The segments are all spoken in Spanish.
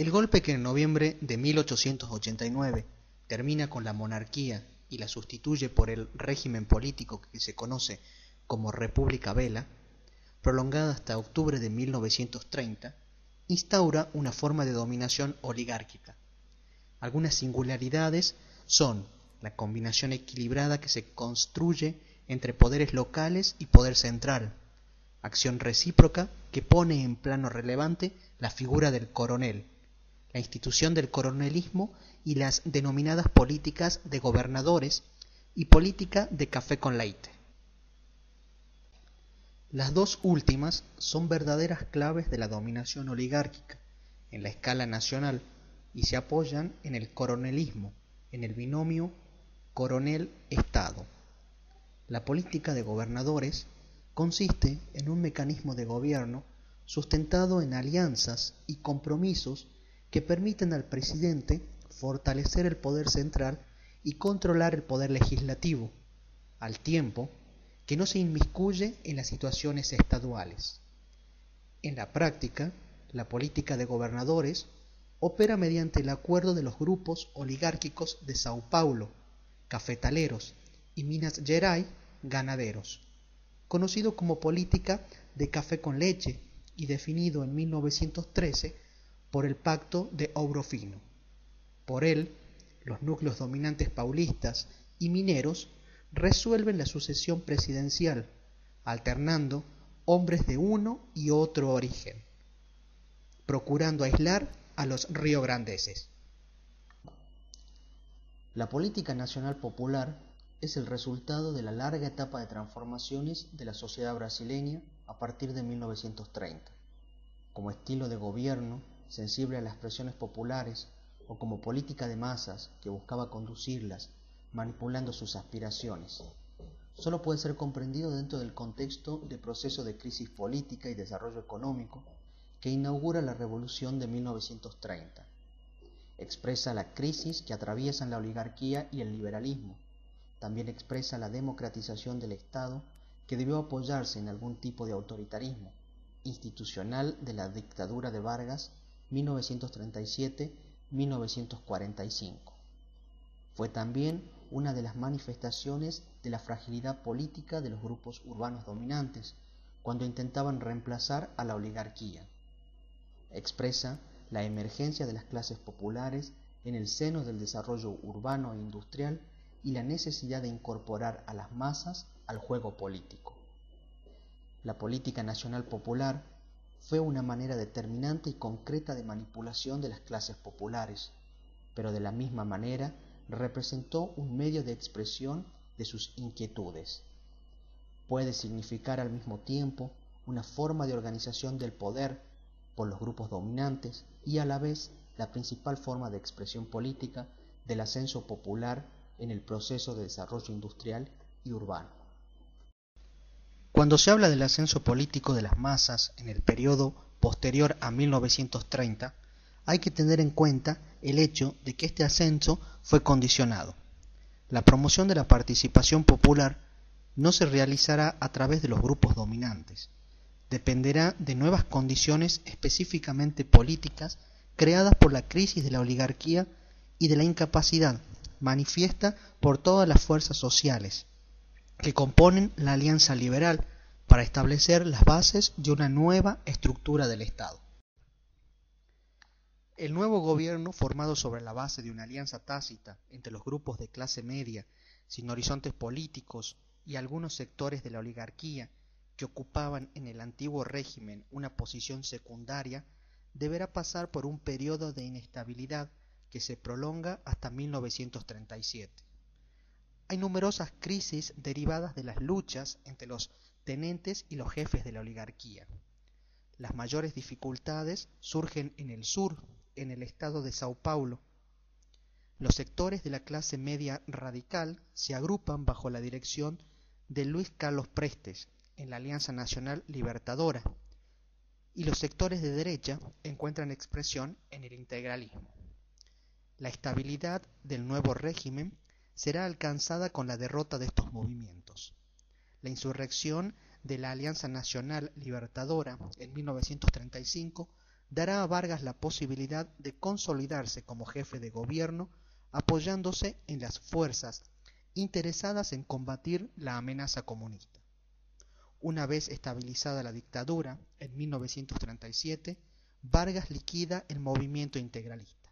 El golpe que en noviembre de 1889 termina con la monarquía y la sustituye por el régimen político que se conoce como República Vela, prolongada hasta octubre de 1930, instaura una forma de dominación oligárquica. Algunas singularidades son la combinación equilibrada que se construye entre poderes locales y poder central, acción recíproca que pone en plano relevante la figura del coronel, la institución del coronelismo y las denominadas políticas de gobernadores y política de café con leite. Las dos últimas son verdaderas claves de la dominación oligárquica en la escala nacional y se apoyan en el coronelismo, en el binomio coronel-estado. La política de gobernadores consiste en un mecanismo de gobierno sustentado en alianzas y compromisos que permiten al presidente fortalecer el poder central y controlar el poder legislativo, al tiempo que no se inmiscuye en las situaciones estaduales. En la práctica, la política de gobernadores opera mediante el acuerdo de los grupos oligárquicos de Sao Paulo, cafetaleros, y Minas Gerais, ganaderos, conocido como política de café con leche y definido en 1913 por el Pacto de Ouro Fino. Por él, los núcleos dominantes paulistas y mineros resuelven la sucesión presidencial, alternando hombres de uno y otro origen, procurando aislar a los riograndeses. La política nacional popular es el resultado de la larga etapa de transformaciones de la sociedad brasileña a partir de 1930, como estilo de gobierno sensible a las presiones populares o como política de masas que buscaba conducirlas, manipulando sus aspiraciones. Solo puede ser comprendido dentro del contexto de proceso de crisis política y desarrollo económico que inaugura la Revolución de 1930. Expresa la crisis que atraviesan la oligarquía y el liberalismo. También expresa la democratización del Estado que debió apoyarse en algún tipo de autoritarismo institucional de la dictadura de Vargas 1937-1945. Fue también una de las manifestaciones de la fragilidad política de los grupos urbanos dominantes cuando intentaban reemplazar a la oligarquía. Expresa la emergencia de las clases populares en el seno del desarrollo urbano e industrial y la necesidad de incorporar a las masas al juego político. La política nacional popular fue una manera determinante y concreta de manipulación de las clases populares, pero de la misma manera representó un medio de expresión de sus inquietudes. Puede significar al mismo tiempo una forma de organización del poder por los grupos dominantes y a la vez la principal forma de expresión política del ascenso popular en el proceso de desarrollo industrial y urbano. Cuando se habla del ascenso político de las masas en el periodo posterior a 1930, hay que tener en cuenta el hecho de que este ascenso fue condicionado. La promoción de la participación popular no se realizará a través de los grupos dominantes. Dependerá de nuevas condiciones específicamente políticas creadas por la crisis de la oligarquía y de la incapacidad manifiesta por todas las fuerzas sociales que componen la Alianza Liberal para establecer las bases de una nueva estructura del Estado. El nuevo gobierno, formado sobre la base de una alianza tácita entre los grupos de clase media, sin horizontes políticos, y algunos sectores de la oligarquía que ocupaban en el antiguo régimen una posición secundaria, deberá pasar por un periodo de inestabilidad que se prolonga hasta 1937. Hay numerosas crisis derivadas de las luchas entre los tenentes y los jefes de la oligarquía. Las mayores dificultades surgen en el sur, en el estado de Sao Paulo. Los sectores de la clase media radical se agrupan bajo la dirección de Luis Carlos Prestes en la Alianza Nacional Libertadora, y los sectores de derecha encuentran expresión en el integralismo. La estabilidad del nuevo régimen será alcanzada con la derrota de estos movimientos. La insurrección de la Alianza Nacional Libertadora en 1935 dará a Vargas la posibilidad de consolidarse como jefe de gobierno apoyándose en las fuerzas interesadas en combatir la amenaza comunista. Una vez estabilizada la dictadura, en 1937, Vargas liquida el movimiento integralista.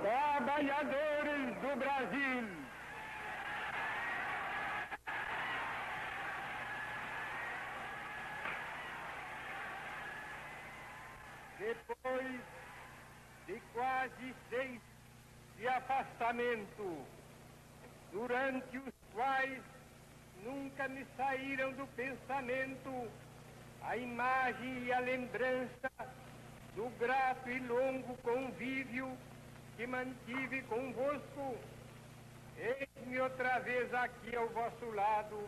Trabalhadores do Brasil, depois de quase 6 de afastamento, durante os quais nunca me saíram do pensamento a imagem e a lembrança do grato e longo convívio que mantive convosco, eis-me outra vez aqui ao vosso lado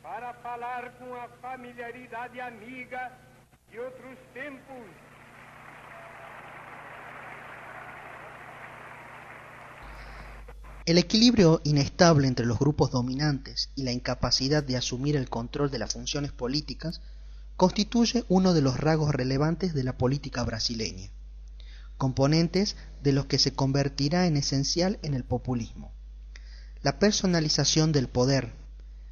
para falar com a familiaridade amiga de outros tempos. El equilibrio inestable entre los grupos dominantes y la incapacidad de asumir el control de las funciones políticas constituye uno de los rasgos relevantes de la política brasileña, componentes de los que se convertirá en esencial en el populismo. La personalización del poder,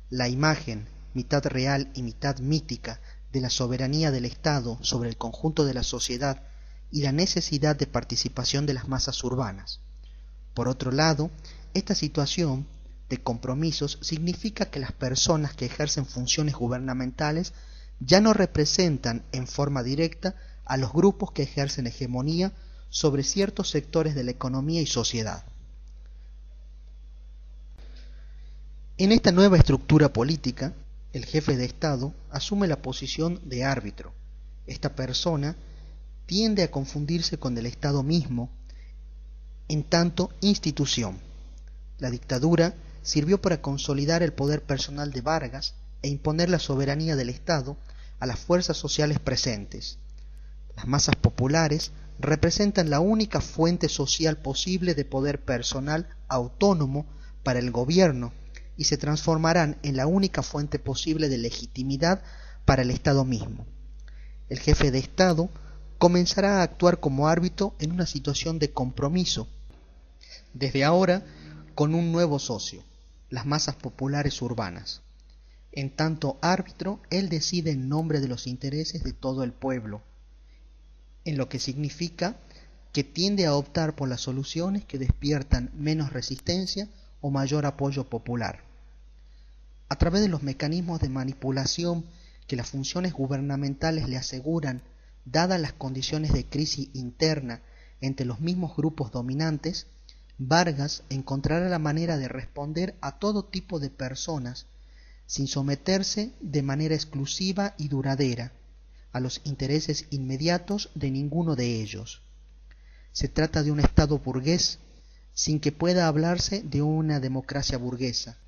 la imagen, mitad real y mitad mítica, de la soberanía del Estado sobre el conjunto de la sociedad y la necesidad de participación de las masas urbanas. Por otro lado, esta situación de compromisos significa que las personas que ejercen funciones gubernamentales ya no representan en forma directa a los grupos que ejercen hegemonía sobre ciertos sectores de la economía y sociedad. En esta nueva estructura política, el jefe de Estado asume la posición de árbitro. Esta persona tiende a confundirse con el Estado mismo en tanto institución. La dictadura sirvió para consolidar el poder personal de Vargas e imponer la soberanía del Estado a las fuerzas sociales presentes. Las masas populares representan la única fuente social posible de poder personal autónomo para el gobierno y se transformarán en la única fuente posible de legitimidad para el Estado mismo. El jefe de Estado comenzará a actuar como árbitro en una situación de compromiso, desde ahora con un nuevo socio, las masas populares urbanas. En tanto árbitro, él decide en nombre de los intereses de todo el pueblo, en lo que significa que tiende a optar por las soluciones que despiertan menos resistencia o mayor apoyo popular. A través de los mecanismos de manipulación que las funciones gubernamentales le aseguran, dadas las condiciones de crisis interna entre los mismos grupos dominantes, Vargas encontrará la manera de responder a todo tipo de personas sin someterse de manera exclusiva y duradera a los intereses inmediatos de ninguno de ellos. Se trata de un Estado burgués, sin que pueda hablarse de una democracia burguesa.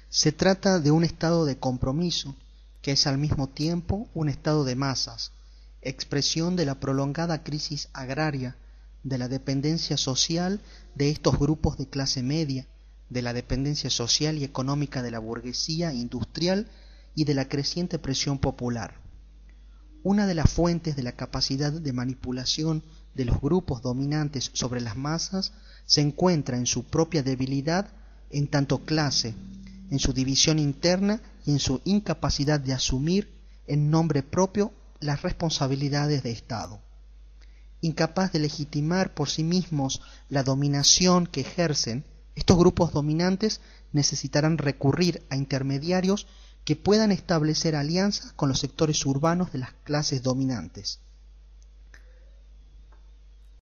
Se trata de un estado de compromiso, que es al mismo tiempo un estado de masas, expresión de la prolongada crisis agraria, de la dependencia social de estos grupos de clase media, de la dependencia social y económica de la burguesía industrial y de la creciente presión popular. Una de las fuentes de la capacidad de manipulación de los grupos dominantes sobre las masas se encuentra en su propia debilidad en tanto clase, en su división interna y en su incapacidad de asumir en nombre propio las responsabilidades de Estado. Incapaz de legitimar por sí mismos la dominación que ejercen, estos grupos dominantes necesitarán recurrir a intermediarios que puedan establecer alianzas con los sectores urbanos de las clases dominantes.